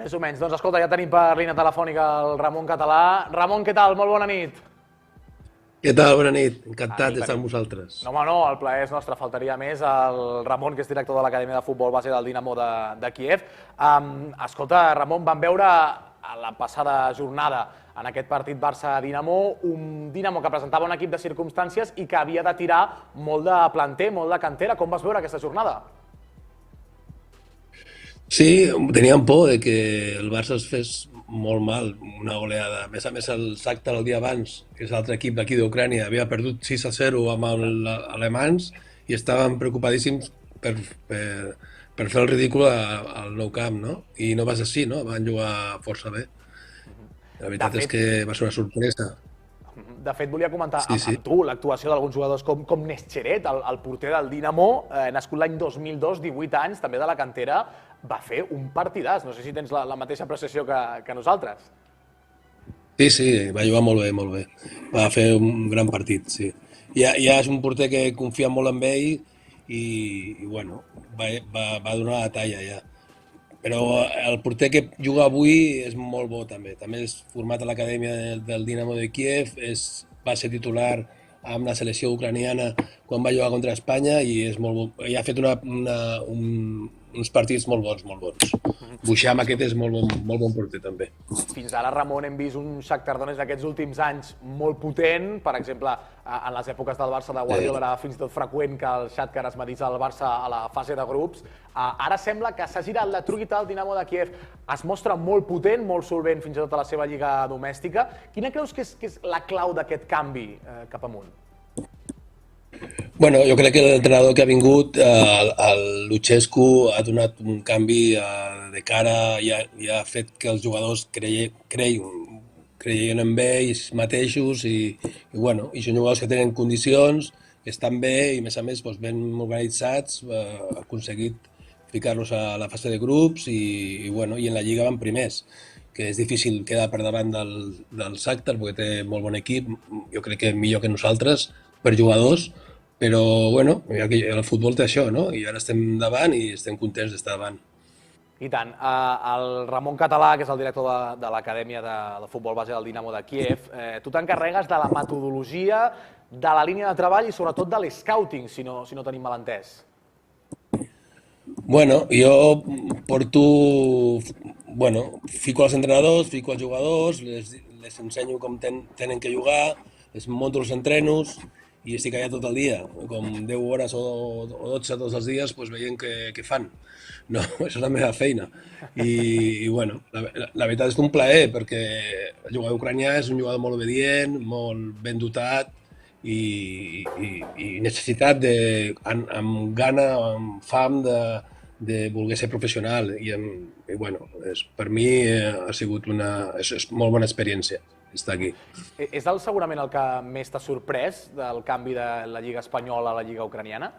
Més o menys. Doncs escolta, ja tenim per línia telefònica el Ramon Català. Ramon, què tal? Molt bona nit. Què tal? Bona nit. Encantat d'estar amb vosaltres. No, home, no, el plaer és nostre, faltaria més. El Ramon, que és director de l'Acadèmia de Futbol Base del Dinamo de Kíev. Escolta, Ramon, vam veure a la passada jornada en aquest partit Barça-Dinamo un Dinamo que presentava un equip de circumstàncies i que havia de tirar molt de planter, molt de cantera. Com vas veure aquesta jornada? Sí, teníem por de que el Barça es fes molt mal, una goleada. A més, el Shakhtar el dia abans, que és l'altre equip d'aquí d'Ucrània, havia perdut 6-0 amb els alemans i estaven preocupadíssims per fer el ridícul al Nou Camp, no? I no va ser així, no? Van jugar força bé. La De veritat és fet, que va ser una sorpresa. volia comentar Sí, sí. amb tu l'actuació d'alguns jugadors com Nescheret, el porter del Dinamo, nascut l'any 2002, 18 anys, també de la cantera, va fer un partidàs. No sé si tens la mateixa apreciació que nosaltres. Sí, sí, va jugar molt bé, molt bé. Va fer un gran partit, sí. Ja és un porter que confia molt en ell i bueno, va donar la talla ja. Però el porter que juga avui és molt bo també. També és format a l'acadèmia del Dinamo de Kíev, va ser titular amb la selecció ucraniana quan va jugar contra Espanya i és molt bo. I ha fet uns partits molt bons, molt bons. Buixam aquest és molt bon porter també. Fins ara, Ramon, hem vist un Shakhtar Donetsk d'aquests últims anys molt potent. Per exemple, en les èpoques del Barça de Guardiola era fins i tot freqüent que el Shakhtar es medís al Barça a la fase de grups. Ara sembla que s'ha girat la truita al Dinamo de Kíev. Es mostra molt potent, molt solvent fins i tot a la seva lliga domèstica. Quina creus que és la clau d'aquest canvi cap amunt? Bueno, jo crec que l'entrenador que ha vingut, el Luchescu, ha donat un canvi de cara i ha fet que els jugadors creien en ells mateixos i bueno, i són jugadors que tenen condicions, que estan bé i a més doncs, ben organitzats, ha aconseguit ficar-los a la fase de grups i bueno, i en la Lliga van primers, que és difícil quedar per davant del Shakhtar perquè té molt bon equip, jo crec que millor que nosaltres per jugadors, però bueno, el futbol té això, no? I ara estem davant i estem contents d'estar davant. I tant. El Ramon Català, que és el director de l'Acadèmia de Futbol Base del Dinamo de Kíev, tu t'encarregues de la metodologia, de la línia de treball i sobretot de l'scouting, si no tenim mal entès. Bueno, jo fico els entrenadors, fico els jugadors, les ensenyo com tenen que jugar, les munto els entrenos i estic allà tot el dia, com 10 hores o 12 tots els dies, doncs veient què fan. No, això és la meva feina. I bueno, la veritat és un plaer, perquè el jugador ucranià és un jugador molt obedient, molt ben dotat i necessitat amb gana, amb fam de voler ser professional. I bueno, per mi ha sigut és molt bona experiència estar aquí. És segurament el que més t'ha sorprès del canvi de la Lliga espanyola a la Lliga ucraniana?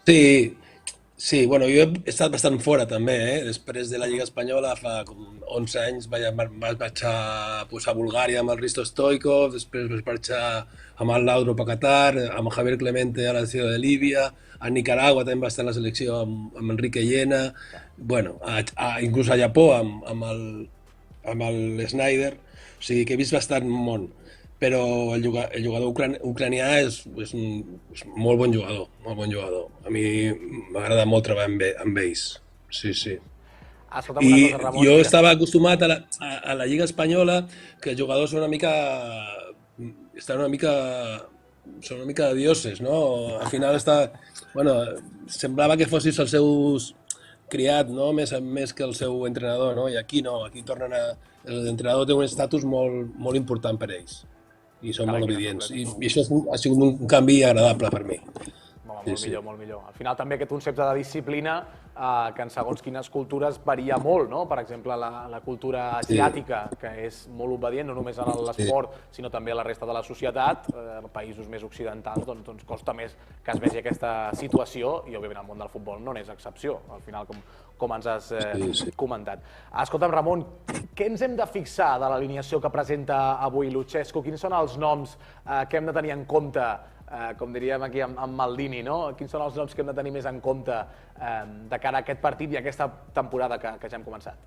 Sí, bueno, jo he estat bastant fora també, Després de la Lliga Espanyola, fa com 11 anys, vaig a Bulgària amb el Risto Stoikov, després vaig marxar amb el Laudrup a Qatar, amb Javier Clemente a la selecció de Líbia, a Nicaragua també va estar en la selecció amb Enrique Llena, bueno, inclús a Japó amb el Snyder, o sigui que he vist bastant món. Però el jugador ucranià és molt bon jugador, molt bon jugador. A mi m'agrada molt treballar amb ells, sí, sí. Escolta'm una cosa, Ramon. Jo estava acostumat a la Lliga Espanyola, que els jugadors són una mica de dioses, no? Al final semblava que fossis els seus criat, no? Més que el seu entrenador, no? I aquí no, aquí l'entrenador té un estatus molt important per ells i són molt obedients. I això ha sigut un canvi agradable per mi. Molt millor, molt millor. Al final també aquest concepte de disciplina que en segons quines cultures varia molt, no? Per exemple, la cultura asiàtica, que és molt obedient, no només en l'esport, sinó també a la resta de la societat, en països més occidentals, doncs costa més que es vegi aquesta situació i, òbviament, el món del futbol no n'és excepció, al final, com ens has comentat. Escolta'm, Ramon, què ens hem de fixar de l'alineació que presenta avui Luchescu? Quins són els noms que hem de tenir en compte com diríem aquí amb Maldini, no? Quins són els noms que hem de tenir més en compte de cara a aquest partit i a aquesta temporada que ja hem començat?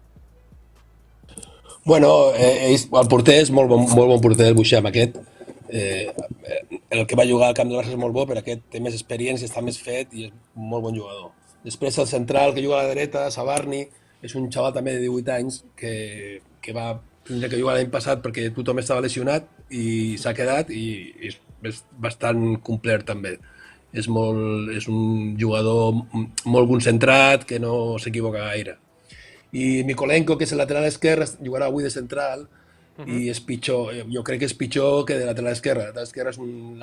Bueno, el porter és molt bon porter, el Buixam, aquest. El que va jugar al camp del Barça és molt bo, però aquest té més experiència, està més fet i és un molt bon jugador. Després el central que juga a la dreta, Sabarni, és un xaval també de 18 anys que va tindre que jugar l'any passat perquè tothom estava lesionat i s'ha quedat i és bastant complet també. És un jugador molt concentrat, que no s'equivoca gaire. I Mikolenko, que és el lateral esquerre, jugarà avui de central i és pitjor, jo crec que és pitjor que de lateral esquerre. El lateral esquerre és un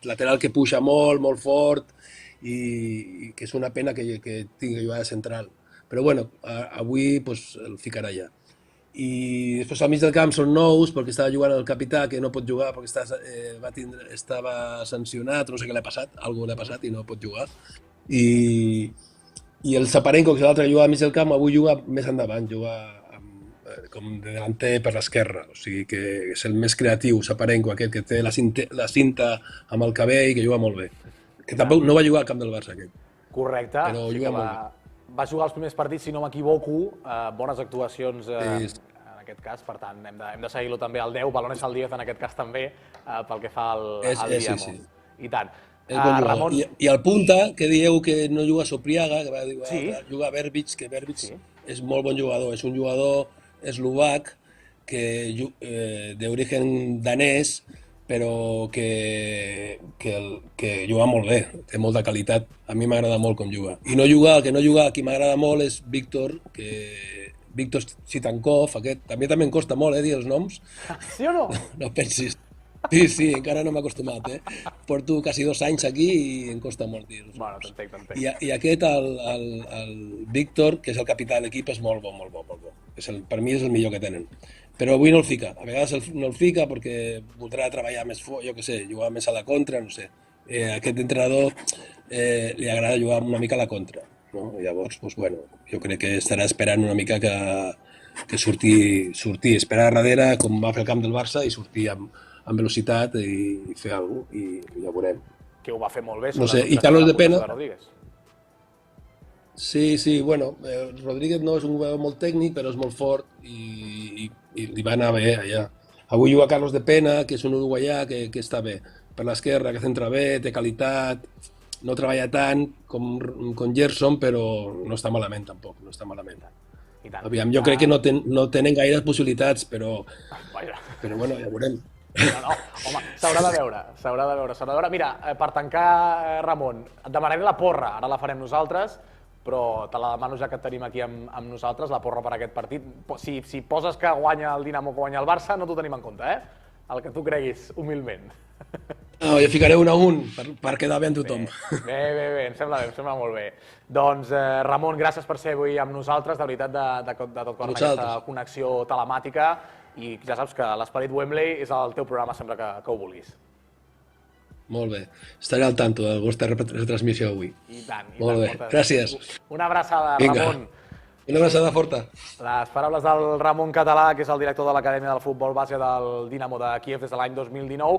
lateral que puja molt fort i que és una pena que tingui que jugar de central. Però bueno, avui pues, el ficarà ja. I després al mig del camp són nous perquè estava jugant el capità que no pot jugar perquè estava sancionat, no sé què l'ha passat, alguna l'ha passat i no pot jugar. I el Zaparenko, que és l'altre que juga al mig del camp, avui juga més endavant, juga com de delanter per l'esquerra, o sigui que és el més creatiu, Zaparenko, aquest que té la cinta amb el cabell i que juga molt bé. Que tampoc no va jugar al camp del Barça, aquest. Correcte, però sí juga que molt bé. Va jugar els primers partits, si no m'equivoco, bones actuacions en aquest cas, per tant hem de seguir-lo també al 10, Balones al 10 en aquest cas també, pel que fa al Dinamo. Sí. I tant. Ramon... I el punta, que dieu que no juga Sopriaga, que va jugar Verbic, que Verbic és molt bon jugador, és un jugador eslovac d'origen danès, però que juga molt bé, té molta qualitat. A mi m'agrada molt com juga. I el que no juga, qui m'agrada molt és Víctor Sitankov, aquest. També em costa molt, dir els noms. Sí o no? No pensis. Sí, encara no m'he acostumat, Porto quasi 2 anys aquí i em costa molt dir-los. Bueno, t'entenc. I aquest, el Víctor, que és el capità de l'equip, és molt bo. Per mi és el millor que tenen. Però avui no el fica. A vegades no el fica perquè voldrà treballar més fort, jo què sé, jugar més a la contra, no sé. A aquest entrenador li agrada jugar una mica a la contra. No? Llavors, doncs, bueno, jo crec que estarà esperant una mica que sortir, esperar darrere, com va fer el camp del Barça, i sortir amb velocitat i fer alguna cosa, i ja veurem. Que ho va fer molt bé. No sé, i Carlos de Pena... Sí, bueno, Rodríguez no és un jugador molt tècnic, però és molt fort i li va anar bé allà. Avui juga Carlos de Pena, que és un uruguaià que està bé. Per l'esquerra, que centra bé, té qualitat, no treballa tant com Gerson, però no està malament tampoc, no està malament. Aviam, jo crec que no tenen gaires possibilitats, però bueno, ja veurem. No, home, s'haurà de veure. Mira, per tancar, Ramon, et demanaré la porra, ara la farem nosaltres, però te la demano ja que et tenim aquí amb nosaltres, la porra per aquest partit. Si poses que guanya el Dinamo o que guanya el Barça, no t'ho tenim en compte, el que tu creguis, humilment. No, jo ficaré 1-1 per quedar bé amb tothom. Bé, em sembla molt bé. Doncs, Ramon, gràcies per ser avui amb nosaltres, de veritat, de tot cor, aquesta connexió telemàtica, i ja saps que l'Esperit Wembley és el teu programa sempre que ho vulguis. Molt bé. Estaré al tanto de la vostra retransmissió avui. I tant. Molt bé. Gràcies. Una abraçada, Ramon. Una abraçada forta. Les paraules del Ramon Català, que és el director de l'Acadèmia del Futbol Base del Dinamo de Kíev des de l'any 2019.